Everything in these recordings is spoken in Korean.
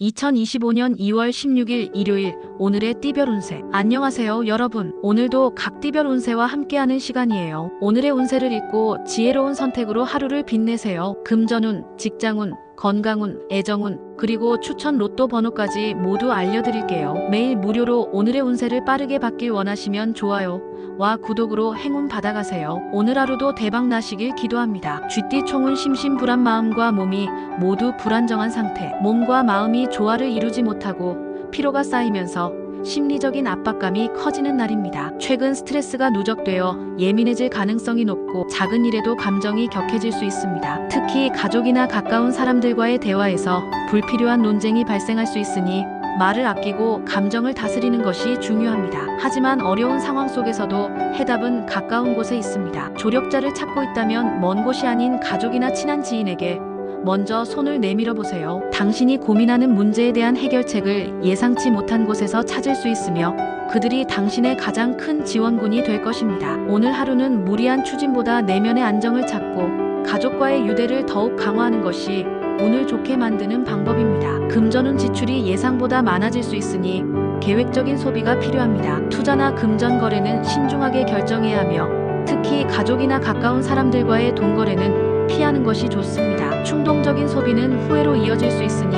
2025년 2월 16일 일요일 오늘의 띠별 운세. 안녕하세요 여러분. 오늘도 각 띠별 운세와 함께하는 시간이에요. 오늘의 운세를 읽고 지혜로운 선택으로 하루를 빛내세요. 금전운, 직장운, 건강운, 애정운, 그리고 추천 로또 번호까지 모두 알려드릴게요. 매일 무료로 오늘의 운세를 빠르게 받길 원하시면 좋아요와 구독으로 행운 받아가세요. 오늘 하루도 대박 나시길 기도합니다. 쥐띠 총은 심심불안 마음과 몸이 모두 불안정한 상태. 몸과 마음이 조화를 이루지 못하고 피로가 쌓이면서 심리적인 압박감이 커지는 날입니다. 최근 스트레스가 누적되어 예민해질 가능성이 높고 작은 일에도 감정이 격해질 수 있습니다. 특히 가족이나 가까운 사람들과의 대화에서 불필요한 논쟁이 발생할 수 있으니 말을 아끼고 감정을 다스리는 것이 중요합니다. 하지만 어려운 상황 속에서도 해답은 가까운 곳에 있습니다. 조력자를 찾고 있다면 먼 곳이 아닌 가족이나 친한 지인에게 먼저 손을 내밀어 보세요. 당신이 고민하는 문제에 대한 해결책을 예상치 못한 곳에서 찾을 수 있으며 그들이 당신의 가장 큰 지원군이 될 것입니다. 오늘 하루는 무리한 추진보다 내면의 안정을 찾고 가족과의 유대를 더욱 강화하는 것이 운을 좋게 만드는 방법입니다. 금전운 지출이 예상보다 많아질 수 있으니 계획적인 소비가 필요합니다. 투자나 금전 거래는 신중하게 결정해야 하며 특히 가족이나 가까운 사람들과의 돈 거래는 피하는 것이 좋습니다. 충동적인 소비는 후회로 이어질 수 있으니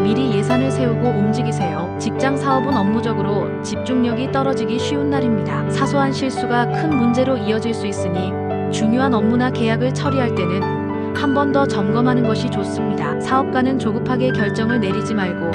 미리 예산을 세우고 움직이세요. 직장 사업은 업무적으로 집중력이 떨어지기 쉬운 날입니다. 사소한 실수가 큰 문제로 이어질 수 있으니 중요한 업무나 계약을 처리할 때는 한 번 더 점검하는 것이 좋습니다. 사업가는 조급하게 결정을 내리지 말고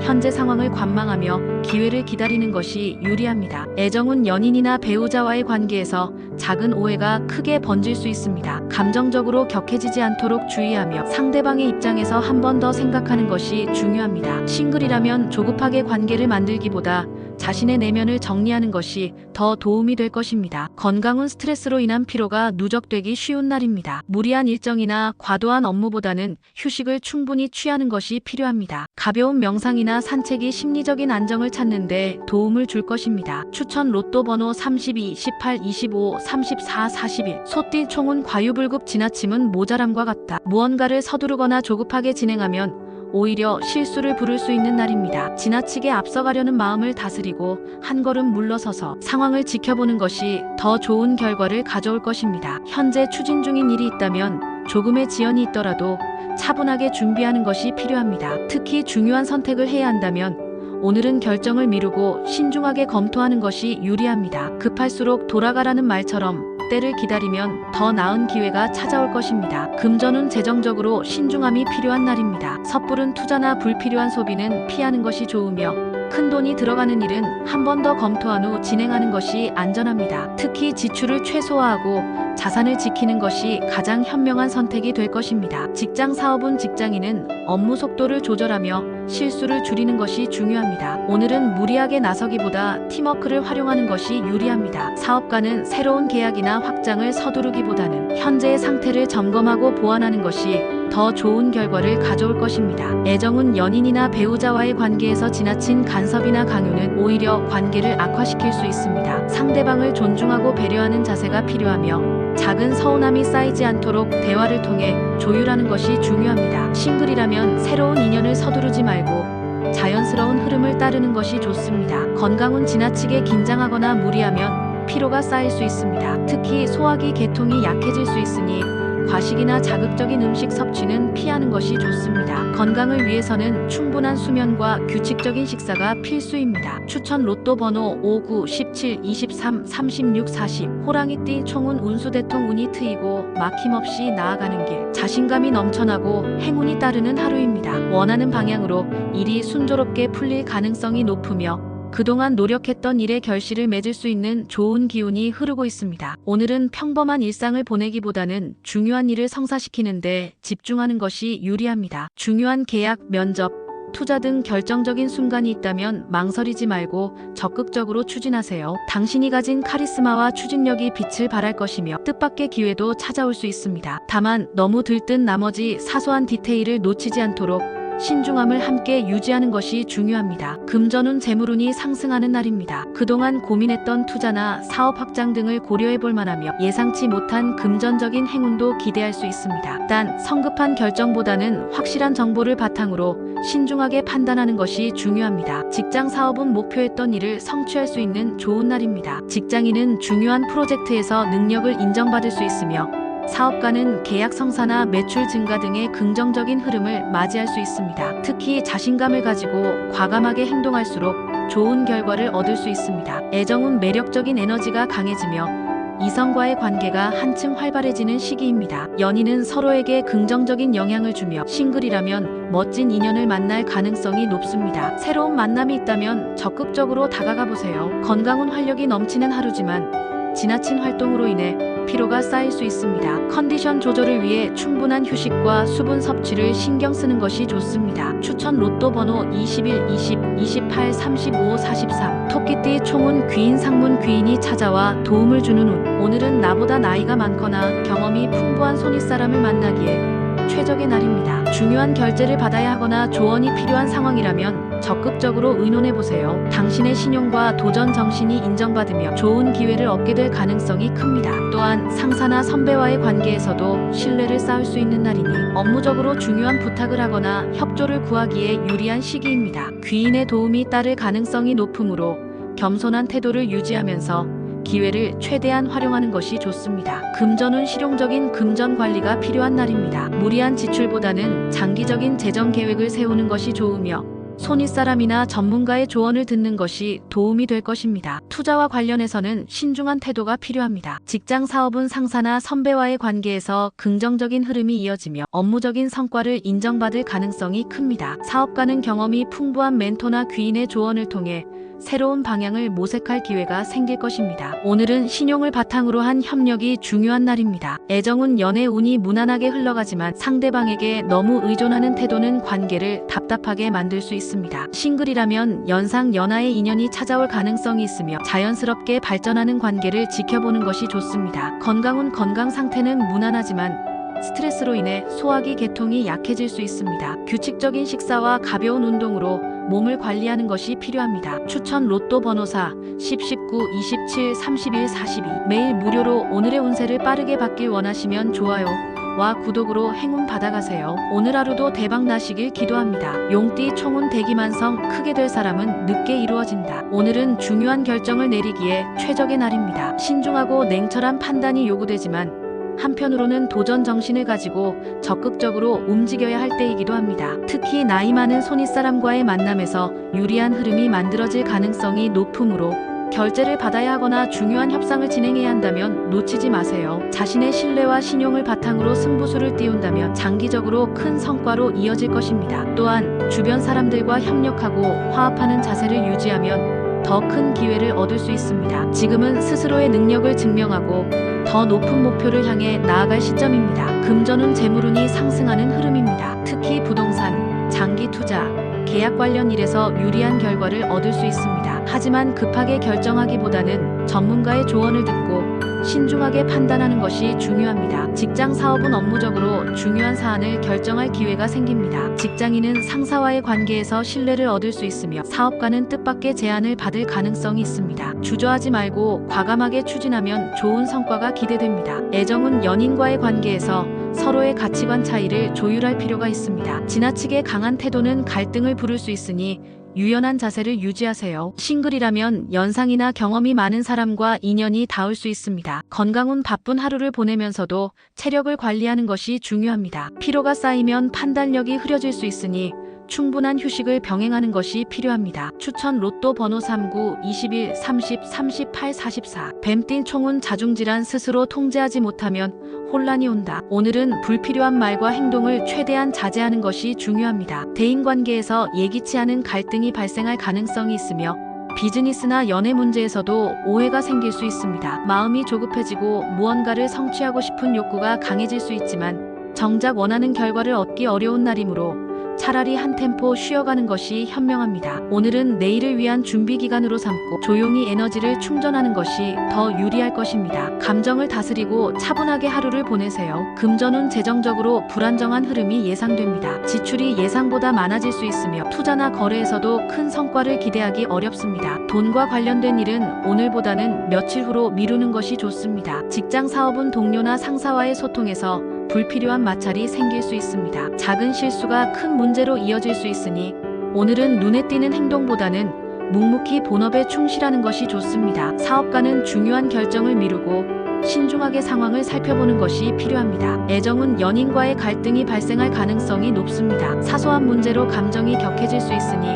현재 상황을 관망하며 기회를 기다리는 것이 유리합니다. 애정은 연인이나 배우자와의 관계에서 작은 오해가 크게 번질 수 있습니다. 감정적으로 격해지지 않도록 주의하며 상대방의 입장에서 한 번 더 생각하는 것이 중요합니다. 싱글이라면 조급하게 관계를 만들기보다 자신의 내면을 정리하는 것이 더 도움이 될 것입니다. 건강은 스트레스로 인한 피로가 누적되기 쉬운 날입니다. 무리한 일정이나 과도한 업무보다는 휴식을 충분히 취하는 것이 필요합니다. 가벼운 명상이나 산책이 심리적인 안정을 찾는 데 도움을 줄 것입니다. 추천 로또 번호 32, 18, 25, 34, 41. 소띠 총은 과유불급. 지나침은 모자람과 같다. 무언가를 서두르거나 조급하게 진행하면 오히려 실수를 부를 수 있는 날입니다. 지나치게 앞서가려는 마음을 다스리고 한 걸음 물러서서 상황을 지켜보는 것이 더 좋은 결과를 가져올 것입니다. 현재 추진 중인 일이 있다면 조금의 지연이 있더라도 차분하게 준비하는 것이 필요합니다. 특히 중요한 선택을 해야 한다면 오늘은 결정을 미루고 신중하게 검토하는 것이 유리합니다. 급할수록 돌아가라는 말처럼 때를 기다리면 더 나은 기회가 찾아올 것입니다. 금전운 재정적으로 신중함이 필요한 날입니다. 섣부른 투자나 불필요한 소비는 피하는 것이 좋으며 큰 돈이 들어가는 일은 한 번 더 검토한 후 진행하는 것이 안전합니다. 특히 지출을 최소화하고 자산을 지키는 것이 가장 현명한 선택이 될 것입니다. 직장 사업은 직장인은 업무 속도를 조절하며 실수를 줄이는 것이 중요합니다. 오늘은 무리하게 나서기보다 팀워크를 활용하는 것이 유리합니다. 사업가는 새로운 계약이나 확장을 서두르기보다는 현재의 상태를 점검하고 보완하는 것이 더 좋은 결과를 가져올 것입니다. 애정은 연인이나 배우자와의 관계에서 지나친 간섭이나 강요는 오히려 관계를 악화시킬 수 있습니다. 상대방을 존중하고 배려하는 자세가 필요하며 작은 서운함이 쌓이지 않도록 대화를 통해 조율하는 것이 중요합니다. 싱글이라면 새로운 인연을 서두르지 말고 자연스러운 흐름을 따르는 것이 좋습니다. 건강은 지나치게 긴장하거나 무리하면 피로가 쌓일 수 있습니다. 특히 소화기 계통이 약해질 수 있으니 과식이나 자극적인 음식 섭취는 피하는 것이 좋습니다. 건강을 위해서는 충분한 수면과 규칙적인 식사가 필수입니다. 추천 로또 번호 59, 17, 23, 36, 40. 호랑이띠 총은 운수대통. 운이 트이고 막힘없이 나아가는 길. 자신감이 넘쳐나고 행운이 따르는 하루입니다. 원하는 방향으로 일이 순조롭게 풀릴 가능성이 높으며 그동안 노력했던 일의 결실을 맺을 수 있는 좋은 기운이 흐르고 있습니다. 오늘은 평범한 일상을 보내기보다는 중요한 일을 성사시키는데 집중하는 것이 유리합니다. 중요한 계약, 면접, 투자 등 결정적인 순간이 있다면 망설이지 말고 적극적으로 추진하세요. 당신이 가진 카리스마와 추진력이 빛을 발할 것이며 뜻밖의 기회도 찾아올 수 있습니다. 다만 너무 들뜬 나머지 사소한 디테일을 놓치지 않도록 신중함을 함께 유지하는 것이 중요합니다. 금전운 재물운이 상승하는 날입니다. 그동안 고민했던 투자나 사업 확장 등을 고려해 볼 만하며 예상치 못한 금전적인 행운도 기대할 수 있습니다. 단 성급한 결정보다는 확실한 정보를 바탕으로 신중하게 판단하는 것이 중요합니다. 직장 사업은 목표했던 일을 성취할 수 있는 좋은 날입니다. 직장인은 중요한 프로젝트에서 능력을 인정받을 수 있으며 사업가는 계약 성사나 매출 증가 등의 긍정적인 흐름을 맞이할 수 있습니다. 특히 자신감을 가지고 과감하게 행동할수록 좋은 결과를 얻을 수 있습니다. 애정은 매력적인 에너지가 강해지며 이성과의 관계가 한층 활발해지는 시기입니다. 연인은 서로에게 긍정적인 영향을 주며 싱글이라면 멋진 인연을 만날 가능성이 높습니다. 새로운 만남이 있다면 적극적으로 다가가 보세요. 건강은 활력이 넘치는 하루지만 지나친 활동으로 인해 피로가 쌓일 수 있습니다. 컨디션 조절을 위해 충분한 휴식과 수분 섭취를 신경 쓰는 것이 좋습니다. 추천 로또 번호 21, 20, 28, 35, 43. 토끼띠 총운 귀인 상문 귀인이 찾아와 도움을 주는 운. 오늘은 나보다 나이가 많거나 경험이 풍부한 손윗사람을 만나기에 최적의 날입니다. 중요한 결제를 받아야 하거나 조언이 필요한 상황이라면 적극적으로 의논해보세요. 당신의 신용과 도전 정신이 인정받으며 좋은 기회를 얻게 될 가능성이 큽니다. 또한 상사나 선배와의 관계에서도 신뢰를 쌓을 수 있는 날이니 업무적으로 중요한 부탁을 하거나 협조를 구하기에 유리한 시기입니다. 귀인의 도움이 따를 가능성이 높으므로 겸손한 태도를 유지하면서 기회를 최대한 활용하는 것이 좋습니다. 금전은 실용적인 금전 관리가 필요한 날입니다. 무리한 지출보다는 장기적인 재정 계획을 세우는 것이 좋으며 손윗사람이나 전문가의 조언을 듣는 것이 도움이 될 것입니다. 투자와 관련해서는 신중한 태도가 필요합니다. 직장 사업은 상사나 선배와의 관계에서 긍정적인 흐름이 이어지며 업무적인 성과를 인정받을 가능성이 큽니다. 사업가는 경험이 풍부한 멘토나 귀인의 조언을 통해 새로운 방향을 모색할 기회가 생길 것입니다. 오늘은 신용을 바탕으로 한 협력이 중요한 날입니다. 애정은 연애 운이 무난하게 흘러가지만 상대방에게 너무 의존하는 태도는 관계를 답답하게 만들 수 있습니다. 싱글이라면 연상 연하의 인연이 찾아올 가능성이 있으며 자연스럽게 발전하는 관계를 지켜보는 것이 좋습니다. 건강은 건강 상태는 무난하지만 스트레스로 인해 소화기 계통이 약해질 수 있습니다. 규칙적인 식사와 가벼운 운동으로 몸을 관리하는 것이 필요합니다. 추천 로또 번호사 10, 19, 27, 31, 42. 매일 무료로 오늘의 운세를 빠르게 받길 원하시면 좋아요와 구독으로 행운 받아가세요. 오늘 하루도 대박 나시길 기도합니다. 용띠 총운 대기만성 크게 될 사람은 늦게 이루어진다. 오늘은 중요한 결정을 내리기에 최적의 날입니다. 신중하고 냉철한 판단이 요구되지만 한편으로는 도전 정신을 가지고 적극적으로 움직여야 할 때이기도 합니다. 특히 나이 많은 손윗사람과의 만남에서 유리한 흐름이 만들어질 가능성이 높으므로 결제를 받아야 하거나 중요한 협상을 진행해야 한다면 놓치지 마세요. 자신의 신뢰와 신용을 바탕으로 승부수를 띄운다면 장기적으로 큰 성과로 이어질 것입니다. 또한 주변 사람들과 협력하고 화합하는 자세를 유지하면 더 큰 기회를 얻을 수 있습니다. 지금은 스스로의 능력을 증명하고 더 높은 목표를 향해 나아갈 시점입니다. 금전운 재물운이 상승하는 흐름입니다. 특히 부동산, 장기 투자, 계약 관련 일에서 유리한 결과를 얻을 수 있습니다. 하지만 급하게 결정하기보다는 전문가의 조언을 듣고 신중하게 판단하는 것이 중요합니다. 직장 사업은 업무적으로 중요한 사안을 결정할 기회가 생깁니다. 직장인은 상사와의 관계에서 신뢰를 얻을 수 있으며 사업가는 뜻밖의 제안을 받을 가능성이 있습니다. 주저하지 말고 과감하게 추진하면 좋은 성과가 기대됩니다. 애정은 연인과의 관계에서 서로의 가치관 차이를 조율할 필요가 있습니다. 지나치게 강한 태도는 갈등을 부를 수 있으니 유연한 자세를 유지하세요. 싱글이라면 연상이나 경험이 많은 사람과 인연이 닿을 수 있습니다. 건강은 바쁜 하루를 보내면서도 체력을 관리하는 것이 중요합니다. 피로가 쌓이면 판단력이 흐려질 수 있으니 충분한 휴식을 병행하는 것이 필요합니다. 추천 로또 번호 39, 21, 30, 38, 44. 뱀띤 총은 자중질환 스스로 통제하지 못하면 혼란이 온다. 오늘은 불필요한 말과 행동을 최대한 자제하는 것이 중요합니다. 대인관계에서 예기치 않은 갈등이 발생할 가능성이 있으며 비즈니스나 연애 문제에서도 오해가 생길 수 있습니다. 마음이 조급해지고 무언가를 성취하고 싶은 욕구가 강해질 수 있지만 정작 원하는 결과를 얻기 어려운 날이므로 차라리 한 템포 쉬어가는 것이 현명합니다. 오늘은 내일을 위한 준비 기간으로 삼고 조용히 에너지를 충전하는 것이 더 유리할 것입니다. 감정을 다스리고 차분하게 하루를 보내세요. 금전운 재정적으로 불안정한 흐름이 예상됩니다. 지출이 예상보다 많아질 수 있으며 투자나 거래에서도 큰 성과를 기대하기 어렵습니다. 돈과 관련된 일은 오늘보다는 며칠 후로 미루는 것이 좋습니다. 직장 사업은 동료나 상사와의 소통에서 불필요한 마찰이 생길 수 있습니다. 작은 실수가 큰 문제로 이어질 수 있으니 오늘은 눈에 띄는 행동보다는 묵묵히 본업에 충실하는 것이 좋습니다. 사업가는 중요한 결정을 미루고 신중하게 상황을 살펴보는 것이 필요합니다. 애정은 연인과의 갈등이 발생할 가능성이 높습니다. 사소한 문제로 감정이 격해질 수 있으니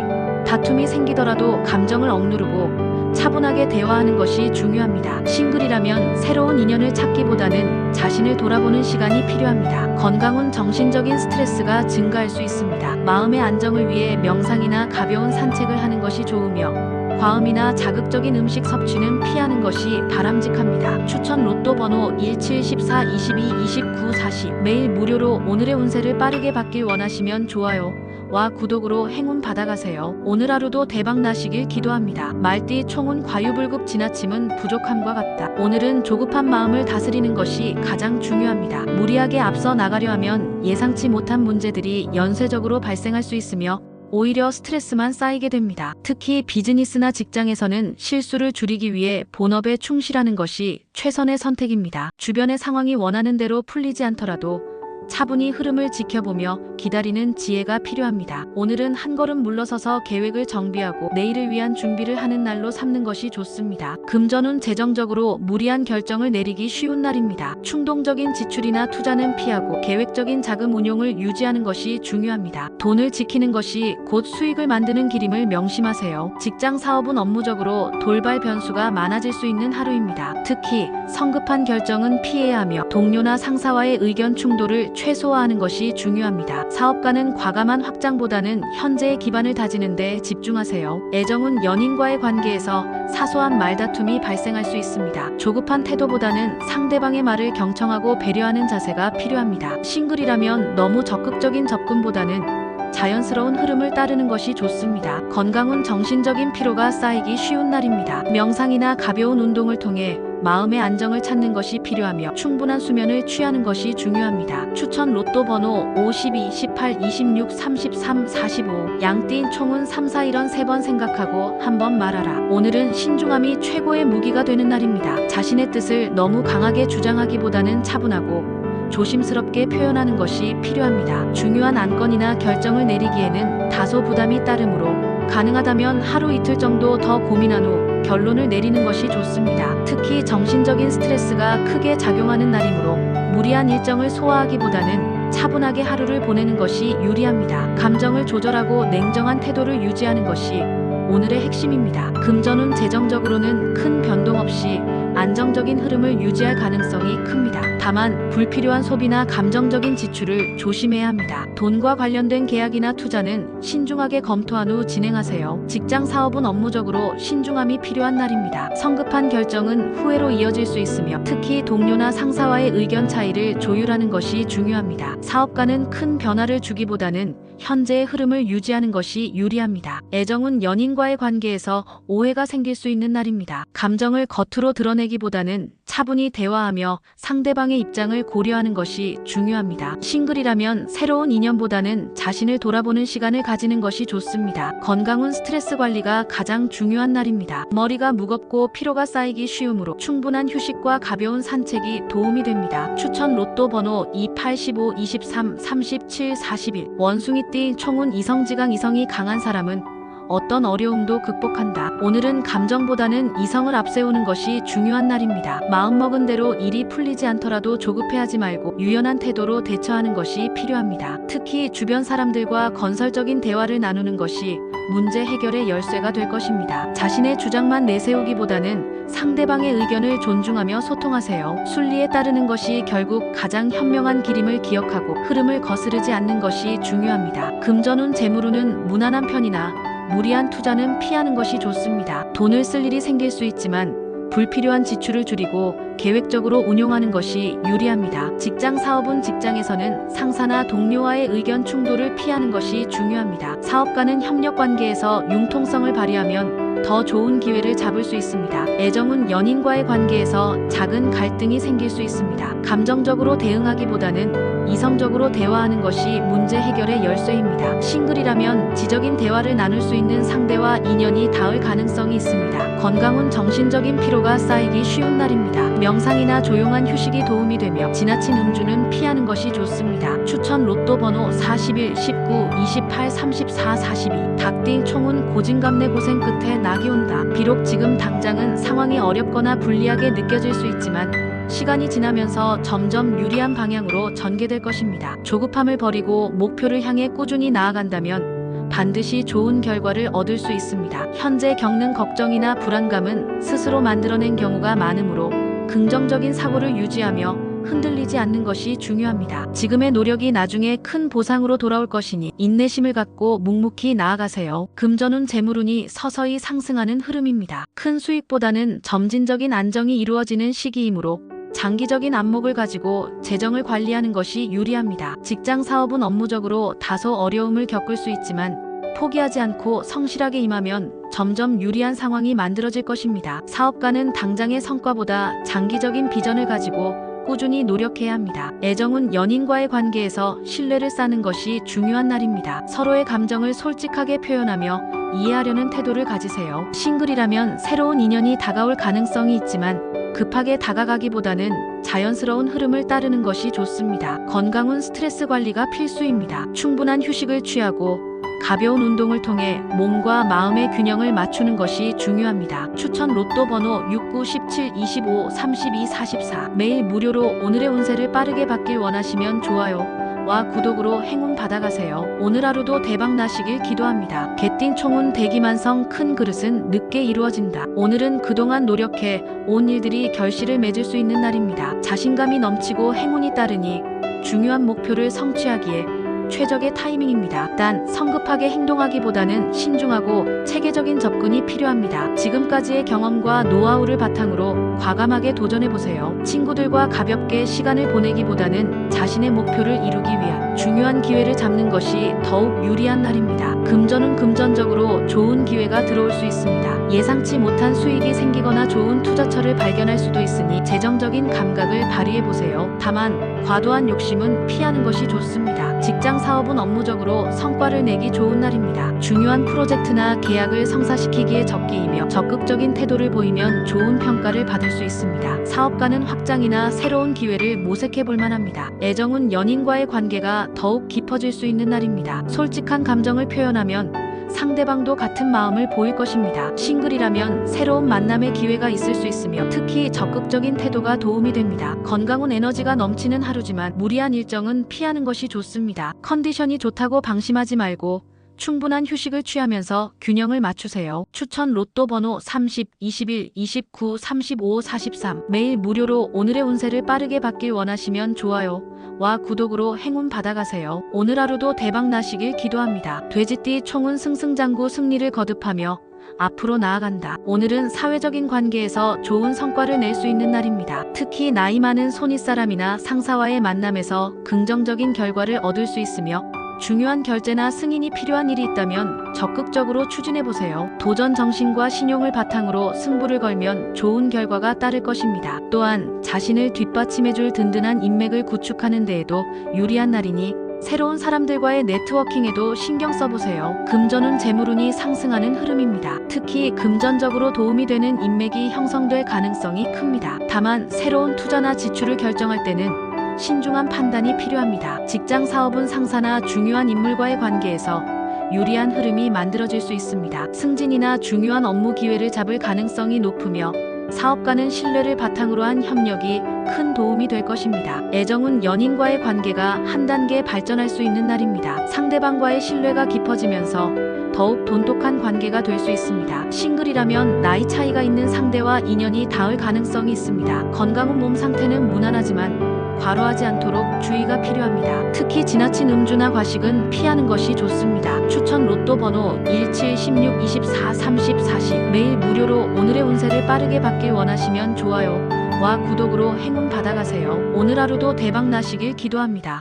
다툼이 생기더라도 감정을 억누르고 차분하게 대화하는 것이 중요합니다. 싱글이라면 새로운 인연을 찾기보다는 자신을 돌아보는 시간이 필요합니다. 건강은 정신적인 스트레스가 증가할 수 있습니다. 마음의 안정을 위해 명상이나 가벼운 산책을 하는 것이 좋으며 과음이나 자극적인 음식 섭취는 피하는 것이 바람직합니다. 추천 로또 번호 17, 14, 22, 29, 40. 매일 무료로 오늘의 운세를 빠르게 받길 원하시면 좋아요와 구독으로 행운 받아가세요. 오늘 하루도 대박 나시길 기도합니다. 말띠 총운 과유불급 지나침은 부족함과 같다. 오늘은 조급한 마음을 다스리는 것이 가장 중요합니다. 무리하게 앞서 나가려 하면 예상치 못한 문제들이 연쇄적으로 발생할 수 있으며 오히려 스트레스만 쌓이게 됩니다. 특히 비즈니스나 직장에서는 실수를 줄이기 위해 본업에 충실하는 것이 최선의 선택입니다. 주변의 상황이 원하는 대로 풀리지 않더라도 차분히 흐름을 지켜보며 기다리는 지혜가 필요합니다. 오늘은 한 걸음 물러서서 계획을 정비하고 내일을 위한 준비를 하는 날로 삼는 것이 좋습니다. 금전운 재정적으로 무리한 결정을 내리기 쉬운 날입니다. 충동적인 지출이나 투자는 피하고 계획적인 자금 운용을 유지하는 것이 중요합니다. 돈을 지키는 것이 곧 수익을 만드는 길임을 명심하세요. 직장 사업은 업무적으로 돌발 변수가 많아질 수 있는 하루입니다. 특히 성급한 결정은 피해야 하며 동료나 상사와의 의견 충돌을 최소화하는 것이 중요합니다. 사업가는 과감한 확장보다는 현재의 기반을 다지는 데 집중하세요. 애정은 연인과의 관계에서 사소한 말다툼이 발생할 수 있습니다. 조급한 태도보다는 상대방의 말을 경청하고 배려하는 자세가 필요합니다. 싱글이라면 너무 적극적인 접근보다는 자연스러운 흐름을 따르는 것이 좋습니다. 건강은 정신적인 피로가 쌓이기 쉬운 날입니다. 명상이나 가벼운 운동을 통해 마음의 안정을 찾는 것이 필요하며 충분한 수면을 취하는 것이 중요합니다. 추천 로또 번호 52, 18, 26, 33, 45. 양띠 총은 3, 4, 1원 3번 생각하고 한 번 말하라. 오늘은 신중함이 최고의 무기가 되는 날입니다. 자신의 뜻을 너무 강하게 주장하기보다는 차분하고 조심스럽게 표현하는 것이 필요합니다. 중요한 안건이나 결정을 내리기에는 다소 부담이 따르므로 가능하다면 하루 이틀 정도 더 고민한 후 결론을 내리는 것이 좋습니다. 특히 정신적인 스트레스가 크게 작용하는 날이므로 무리한 일정을 소화하기보다는 차분하게 하루를 보내는 것이 유리합니다. 감정을 조절하고 냉정한 태도를 유지하는 것이 오늘의 핵심입니다. 금전운 재정적으로는 큰 변동 없이 안정적인 흐름을 유지할 가능성이 큽니다. 다만 불필요한 소비나 감정적인 지출을 조심해야 합니다. 돈과 관련된 계약이나 투자는 신중하게 검토한 후 진행하세요. 직장 사업은 업무적으로 신중함이 필요한 날입니다. 성급한 결정은 후회로 이어질 수 있으며 특히 동료나 상사와의 의견 차이를 조율하는 것이 중요합니다. 사업가는 큰 변화를 주기보다는 현재의 흐름을 유지하는 것이 유리합니다. 애정은 연인과의 관계에서 오해가 생길 수 있는 날입니다. 감정을 겉으로 드러내기보다는 차분히 대화하며 상대방의 입장을 고려하는 것이 중요합니다. 싱글이라면 새로운 인연보다는 자신을 돌아보는 시간을 가지는 것이 좋습니다. 건강은 스트레스 관리가 가장 중요한 날입니다. 머리가 무겁고 피로가 쌓이기 쉬우므로 충분한 휴식과 가벼운 산책이 도움이 됩니다. 추천 로또 번호 2, 85, 23, 37, 41. 원숭이띠 총운 이성지강. 이성이 강한 사람은 어떤 어려움도 극복한다. 오늘은 감정보다는 이성을 앞세우는 것이 중요한 날입니다. 마음먹은 대로 일이 풀리지 않더라도 조급해하지 말고 유연한 태도로 대처하는 것이 필요합니다. 특히 주변 사람들과 건설적인 대화를 나누는 것이 문제 해결의 열쇠가 될 것입니다. 자신의 주장만 내세우기보다는 상대방의 의견을 존중하며 소통하세요. 순리에 따르는 것이 결국 가장 현명한 길임을 기억하고 흐름을 거스르지 않는 것이 중요합니다. 금전운 재물운은 무난한 편이나 무리한 투자는 피하는 것이 좋습니다. 돈을 쓸 일이 생길 수 있지만 불필요한 지출을 줄이고 계획적으로 운용하는 것이 유리합니다. 직장 사업은 직장에서는 상사나 동료와의 의견 충돌을 피하는 것이 중요합니다. 사업가는 협력 관계에서 융통성을 발휘하면 더 좋은 기회를 잡을 수 있습니다. 애정은 연인과의 관계에서 작은 갈등이 생길 수 있습니다. 감정적으로 대응하기보다는 이성적으로 대화하는 것이 문제 해결의 열쇠입니다. 싱글이라면 지적인 대화를 나눌 수 있는 상대와 인연이 닿을 가능성이 있습니다. 건강은 정신적인 피로가 쌓이기 쉬운 날입니다. 명상이나 조용한 휴식이 도움이 되며 지나친 음주는 피하는 것이 좋습니다. 추천 로또 번호 41, 19, 28, 34, 42. 닭띠 총은 고진감래 고생 끝에 낙이 온다. 비록 지금 당장은 상황이 어렵거나 불리하게 느껴질 수 있지만 시간이 지나면서 점점 유리한 방향으로 전개될 것입니다. 조급함을 버리고 목표를 향해 꾸준히 나아간다면 반드시 좋은 결과를 얻을 수 있습니다. 현재 겪는 걱정이나 불안감은 스스로 만들어낸 경우가 많으므로 긍정적인 사고를 유지하며 흔들리지 않는 것이 중요합니다. 지금의 노력이 나중에 큰 보상으로 돌아올 것이니 인내심을 갖고 묵묵히 나아가세요. 금전운 재물운이 서서히 상승하는 흐름입니다. 큰 수익보다는 점진적인 안정이 이루어지는 시기이므로 장기적인 안목을 가지고 재정을 관리하는 것이 유리합니다. 직장 사업은 업무적으로 다소 어려움을 겪을 수 있지만 포기하지 않고 성실하게 임하면 점점 유리한 상황이 만들어질 것입니다. 사업가는 당장의 성과보다 장기적인 비전을 가지고 꾸준히 노력해야 합니다. 애정은 연인과의 관계에서 신뢰를 쌓는 것이 중요한 날입니다. 서로의 감정을 솔직하게 표현하며 이해하려는 태도를 가지세요. 싱글이라면 새로운 인연이 다가올 가능성이 있지만 급하게 다가가기보다는 자연스러운 흐름을 따르는 것이 좋습니다. 건강은 스트레스 관리가 필수입니다. 충분한 휴식을 취하고 가벼운 운동을 통해 몸과 마음의 균형을 맞추는 것이 중요합니다. 추천 로또 번호 69, 17, 25, 32, 44. 매일 무료로 오늘의 운세를 빠르게 받길 원하시면 좋아요와 구독으로 행운 받아가세요. 오늘 하루도 대박 나시길 기도합니다. 개띵 총은 대기만성 큰 그릇은 늦게 이루어진다. 오늘은 그동안 노력해 온 일들이 결실을 맺을 수 있는 날입니다. 자신감이 넘치고 행운이 따르니 중요한 목표를 성취하기에 최적의 타이밍입니다. 단 성급하게 행동하기보다는 신중하고 체계적인 접근이 필요합니다. 지금까지의 경험과 노하우를 바탕으로 과감하게 도전해보세요. 친구들과 가볍게 시간을 보내기보다는 자신의 목표를 이루기 위한 중요한 기회를 잡는 것이 더욱 유리한 날입니다. 금전은 금전적으로 좋은 기회가 들어올 수 있습니다. 예상치 못한 수익이 생기거나 좋은 투자처를 발견할 수도 있으니 재정적인 감각을 발휘해보세요. 다만 과도한 욕심은 피하는 것이 좋습니다. 직장 사업은 업무적으로 성과를 내기 좋은 날입니다. 중요한 프로젝트나 계약을 성사시키기에 적기이며 적극적인 태도를 보이면 좋은 평가를 받을 수 있습니다. 사업가는 확장이나 새로운 기회를 모색해 볼 만합니다. 애정은 연인과의 관계가 더욱 깊어질 수 있는 날입니다. 솔직한 감정을 표현하면 상대방도 같은 마음을 보일 것입니다. 싱글이라면 새로운 만남의 기회가 있을 수 있으며 특히 적극적인 태도가 도움이 됩니다. 건강은 에너지가 넘치는 하루지만 무리한 일정은 피하는 것이 좋습니다. 컨디션이 좋다고 방심하지 말고 충분한 휴식을 취하면서 균형을 맞추세요. 추천 로또 번호 30, 21, 29, 35, 43. 매일 무료로 오늘의 운세를 빠르게 받길 원하시면 좋아요와 구독으로 행운 받아가세요. 오늘 하루도 대박 나시길 기도합니다. 돼지띠 총은 승승장구 승리를 거듭하며 앞으로 나아간다. 오늘은 사회적인 관계에서 좋은 성과를 낼 수 있는 날입니다. 특히 나이 많은 손윗사람이나 상사와의 만남에서 긍정적인 결과를 얻을 수 있으며 중요한 결제나 승인이 필요한 일이 있다면 적극적으로 추진해보세요. 도전 정신과 신용을 바탕으로 승부를 걸면 좋은 결과가 따를 것입니다. 또한 자신을 뒷받침해줄 든든한 인맥을 구축하는 데에도 유리한 날이니 새로운 사람들과의 네트워킹에도 신경 써보세요. 금전운 재물운이 상승하는 흐름입니다. 특히 금전적으로 도움이 되는 인맥이 형성될 가능성이 큽니다. 다만 새로운 투자나 지출을 결정할 때는 신중한 판단이 필요합니다. 직장 사업은 상사나 중요한 인물과의 관계에서 유리한 흐름이 만들어질 수 있습니다. 승진이나 중요한 업무 기회를 잡을 가능성이 높으며 사업가는 신뢰를 바탕으로 한 협력이 큰 도움이 될 것입니다. 애정은 연인과의 관계가 한 단계 발전할 수 있는 날입니다. 상대방과의 신뢰가 깊어지면서 더욱 돈독한 관계가 될 수 있습니다. 싱글이라면 나이 차이가 있는 상대와 인연이 닿을 가능성이 있습니다. 건강은 몸 상태는 무난하지만 과로하지 않도록 주의가 필요합니다. 특히 지나친 음주나 과식은 피하는 것이 좋습니다. 추천 로또 번호 17, 16, 24, 30, 40. 매일 무료로 오늘의 운세를 빠르게 받길 원하시면 좋아요와 구독으로 행운 받아가세요. 오늘 하루도 대박 나시길 기도합니다.